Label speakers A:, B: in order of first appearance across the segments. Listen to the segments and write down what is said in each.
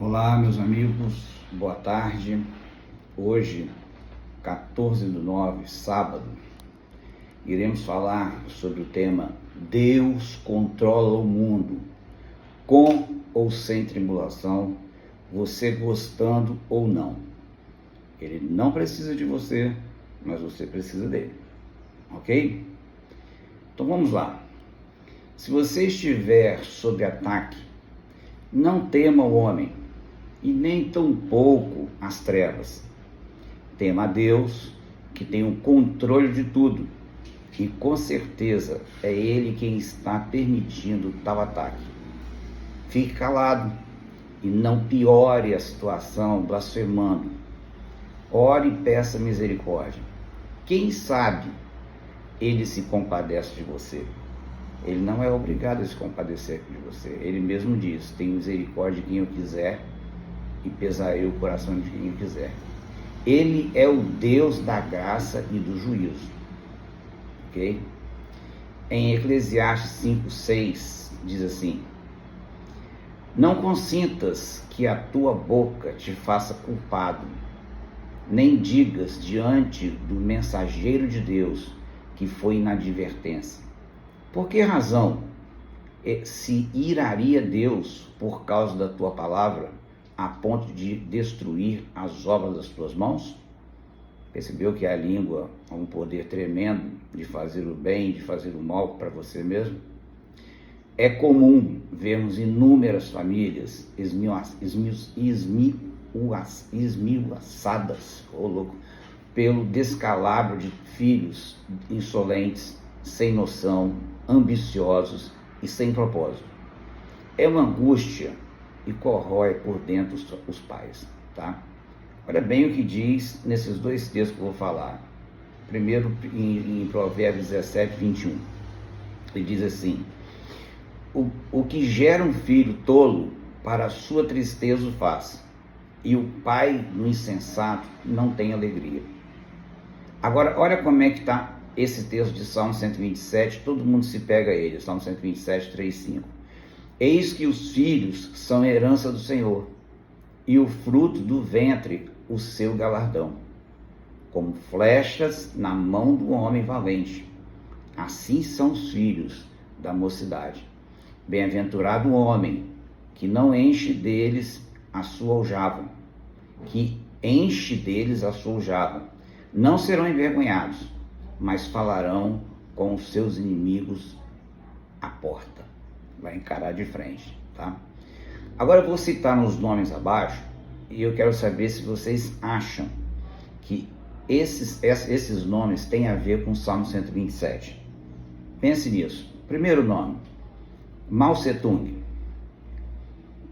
A: Olá, meus amigos, boa tarde. Hoje, 14/9, sábado, iremos falar sobre o tema Deus controla o mundo, com ou sem tribulação, você gostando ou não. Ele não precisa de você, mas você precisa dele, ok? Então vamos lá. Se você estiver sob ataque, não tema o homem, e nem tampouco as trevas. Tema a Deus, que tem o controle de tudo, e com certeza é Ele quem está permitindo tal ataque. Fique calado e não piore a situação blasfemando. Ore e peça misericórdia. Quem sabe Ele se compadece de você. Ele não é obrigado a se compadecer de você. Ele mesmo diz: tenho misericórdia de quem eu quiser e pesarei o coração de quem eu quiser. Ele é o Deus da graça e do juízo, ok? Em Eclesiastes 5:6 diz assim: não consintas que a tua boca te faça culpado, nem digas diante do mensageiro de Deus que foi inadvertência. Por que razão se iraria Deus por causa da tua palavra, a ponto de destruir as obras das tuas mãos? Percebeu que a língua é um poder tremendo de fazer o bem e de fazer o mal para você mesmo? É comum vermos inúmeras famílias esmiuçadas, pelo descalabro de filhos insolentes, sem noção, ambiciosos e sem propósito. É uma angústia e corrói por dentro os pais, tá? Olha bem o que diz nesses dois textos que eu vou falar. Primeiro, em Provérbios 17:21, ele diz assim: o que gera um filho tolo, para a sua tristeza o faz, e o pai do insensato não tem alegria. Agora, olha como é que está esse texto de Salmo 127, todo mundo se pega a ele, Salmo 127, 3:5. Eis que os filhos são herança do Senhor, e o fruto do ventre o seu galardão, como flechas na mão do homem valente. Assim são os filhos da mocidade. Bem-aventurado o homem que não enche deles a sua aljava, Não serão envergonhados, mas falarão com os seus inimigos à porta. Vai encarar de frente, tá? Agora eu vou citar nos nomes abaixo e eu quero saber se vocês acham que esses nomes têm a ver com o Salmo 127. Pense nisso. Primeiro nome, Mao Tse-tung,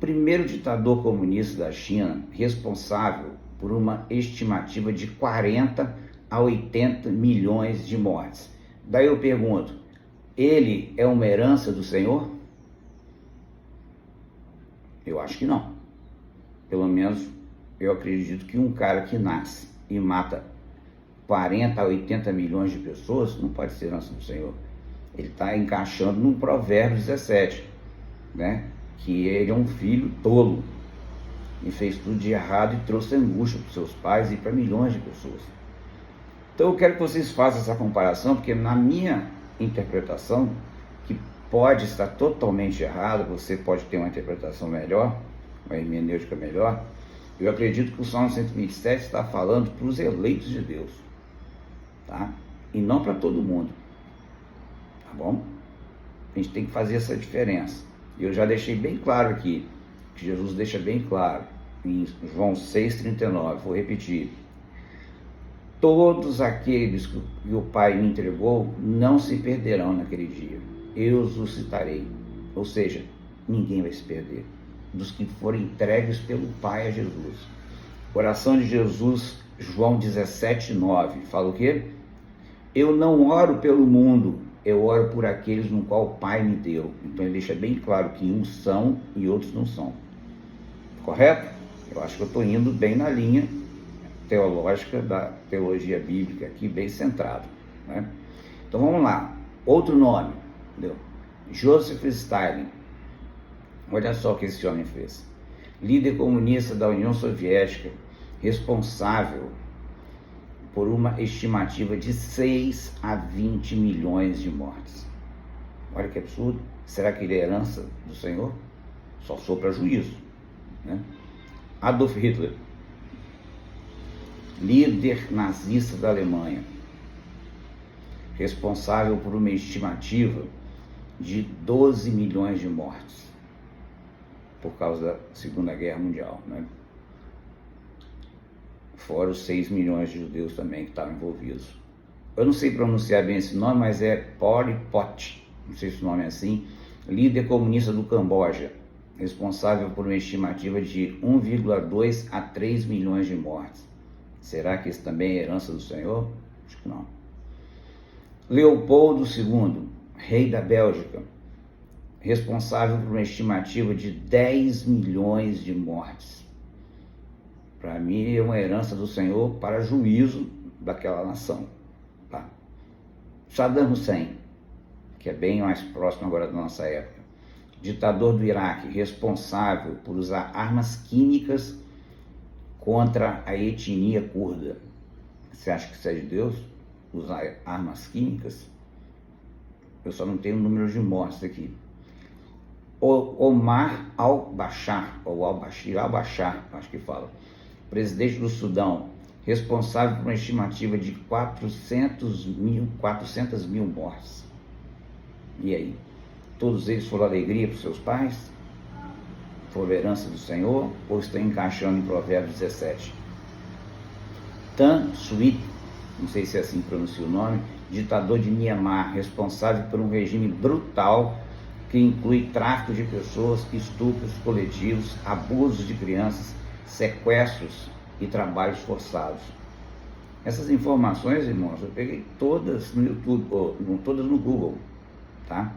A: primeiro ditador comunista da China, responsável por uma estimativa de 40 a 80 milhões de mortes. Daí eu pergunto, ele é uma herança do Senhor? Eu acho que não. Pelo menos eu acredito que um cara que nasce e mata 40 a 80 milhões de pessoas não pode ser herança do Senhor. Ele está encaixando no Provérbios 17, né? Que ele é um filho tolo e fez tudo de errado e trouxe angústia para os seus pais e para milhões de pessoas. Então eu quero que vocês façam essa comparação, porque na minha interpretação, que pode estar totalmente errado, você pode ter uma interpretação melhor, uma hermenêutica melhor, eu acredito que o Salmo 127 está falando para os eleitos de Deus, tá? E não para todo mundo, tá bom? A gente tem que fazer essa diferença. E eu já deixei bem claro aqui, que Jesus deixa bem claro, em João 6,39, vou repetir: todos aqueles que o Pai me entregou não se perderão naquele dia, eu os suscitarei. Ou seja, ninguém vai se perder dos que forem entregues pelo Pai a Jesus. Oração de Jesus, João 17:9, fala o quê? Eu não oro pelo mundo, eu oro por aqueles no qual o Pai me deu. Então ele deixa bem claro que uns são e outros não são. Correto? Eu acho que eu estou indo bem na linha teológica da teologia bíblica aqui, bem centrado, né? Então vamos lá. Outro nome, entendeu? Joseph Stalin. Olha só o que esse homem fez. líder comunista da União Soviética, responsável por uma estimativa de 6 a 20 milhões de mortes. Olha que absurdo. Será que ele é herança do Senhor? Só sopra juízo, né? Adolf Hitler, líder nazista da Alemanha, responsável por uma estimativa de 12 milhões de mortes por causa da Segunda Guerra Mundial, né? Fora os 6 milhões de judeus também que estavam envolvidos. Eu não sei pronunciar bem esse nome, mas é Pol Pot, não sei se o nome é assim, líder comunista do Camboja, responsável por uma estimativa de 1,2 a 3 milhões de mortes. Será que isso também é herança do Senhor? Acho que não. Leopoldo II, rei da Bélgica, responsável por uma estimativa de 10 milhões de mortes. Para mim é uma herança do Senhor para juízo daquela nação. Tá? Saddam Hussein, que é bem mais próximo agora da nossa época, ditador do Iraque, responsável por usar armas químicas contra a etnia curda. Você acha que isso é de Deus? Usar armas químicas? Eu só não tenho o número de mortes aqui. Omar al-Bashir, ou al-Bashir, acho que fala, presidente do Sudão, responsável por uma estimativa de 400 mil mortes. E aí? Todos eles foram alegria para os seus pais? Foram herança do Senhor? Ou estão encaixando em Provérbios 17? Tan Sui, não sei se é assim que pronuncia o nome, ditador de Myanmar, responsável por um regime brutal que inclui tráfico de pessoas, estupros coletivos, abusos de crianças, sequestros e trabalhos forçados. Essas informações, irmãos, eu peguei todas no YouTube, todas no Google, tá?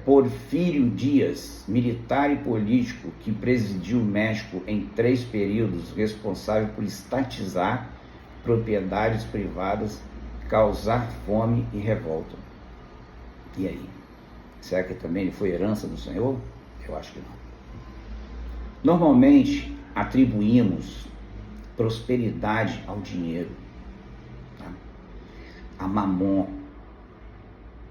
A: Porfírio Dias, militar e político que presidiu o México em 3 períodos, responsável por estatizar propriedades privadas, causar fome e revolta. E aí? Será que também foi herança do Senhor? Eu acho que não. Normalmente atribuímos prosperidade ao dinheiro, tá? A Mamon,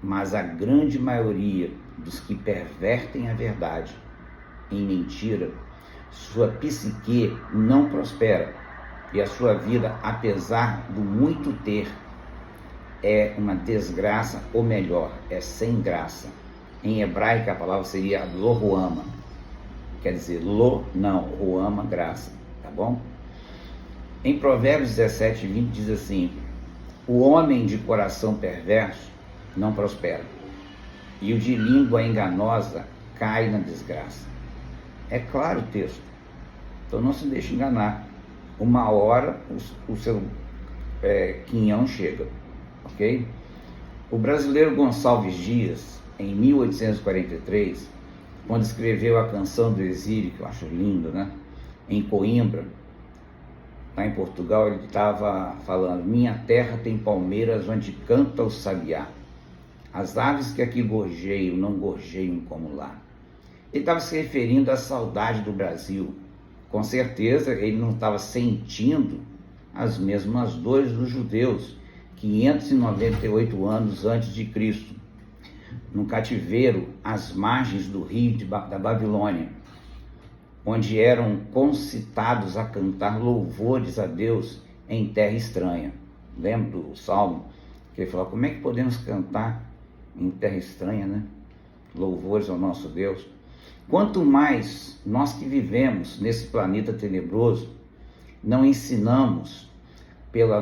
A: mas a grande maioria dos que pervertem a verdade em mentira, sua psique não prospera e a sua vida, apesar do muito ter, é uma desgraça, ou melhor, é sem graça. Em hebraico a palavra seria lo ruama, quer dizer, lo não, ruama, graça, tá bom? Em Provérbios 17, 20 diz assim: o homem de coração perverso não prospera, e o de língua enganosa cai na desgraça. É claro o texto, então não se deixe enganar. Uma hora o seu quinhão chega, ok? O brasileiro Gonçalves Dias, em 1843, quando escreveu a canção do exílio, que eu acho lindo, né? Em Coimbra, lá em Portugal, ele estava falando: minha terra tem palmeiras onde canta o sabiá. As aves que aqui gorjeiam, não gorjeiam como lá. Ele estava se referindo à saudade do Brasil. Com certeza ele não estava sentindo as mesmas dores dos judeus 598 anos antes de Cristo, no cativeiro às margens do rio da Babilônia, onde eram concitados a cantar louvores a Deus em terra estranha. Lembra do Salmo? Que ele falou: como é que podemos cantar em terra estranha, né? Louvores ao nosso Deus. Quanto mais nós que vivemos nesse planeta tenebroso, não ansiamos pela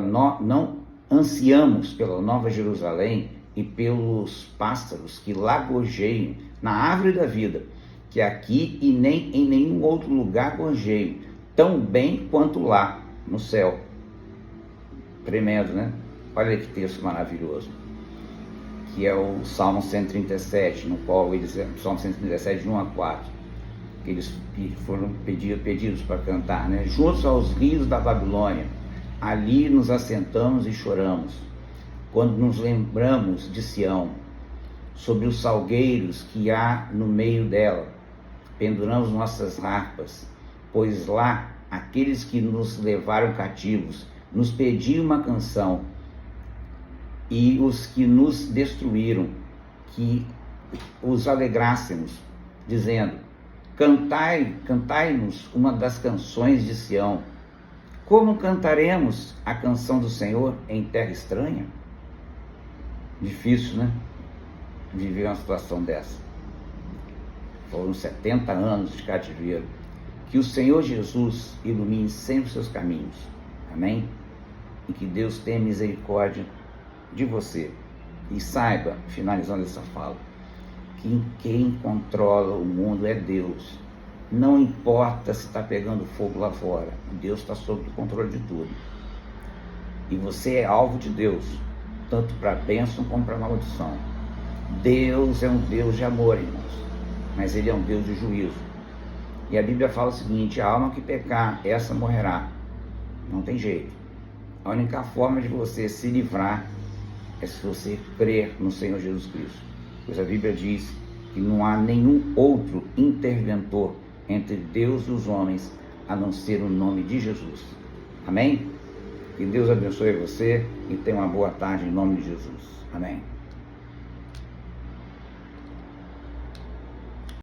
A: Nova Jerusalém e pelos pássaros que lá gorjeiam na árvore da vida, que aqui e nem em nenhum outro lugar gorjeiam, tão bem quanto lá, no céu. Tremendo, né? Olha que texto maravilhoso, que é o Salmo 137, no qual eles, Salmo 137, de 1 a 4, que eles foram pedidos para cantar, né? Juntos aos rios da Babilônia, ali nos assentamos e choramos, quando nos lembramos de Sião, sobre os salgueiros que há no meio dela. penduramos nossas harpas, pois lá aqueles que nos levaram cativos nos pediam uma canção, e os que nos destruíram, que os alegrássemos, dizendo: cantai-nos uma das canções de Sião. Como cantaremos a canção do Senhor em terra estranha? Difícil, né? Viver uma situação dessa. Foram 70 anos de cativeiro. Que o Senhor Jesus ilumine sempre os seus caminhos. Amém? E que Deus tenha misericórdia de você. E saiba, finalizando essa fala, que quem controla o mundo é Deus. Não importa se está pegando fogo lá fora, Deus está sob o controle de tudo. E você é alvo de Deus, tanto para a bênção como para a maldição. Deus é um Deus de amor, irmãos, mas Ele é um Deus de juízo. E a Bíblia fala o seguinte: a alma que pecar, essa morrerá. Não tem jeito. A única forma de você se livrar é se você crer no Senhor Jesus Cristo. Pois a Bíblia diz que não há nenhum outro interventor entre Deus e os homens, a não ser o nome de Jesus. Amém? Que Deus abençoe você e tenha uma boa tarde em nome de Jesus. Amém.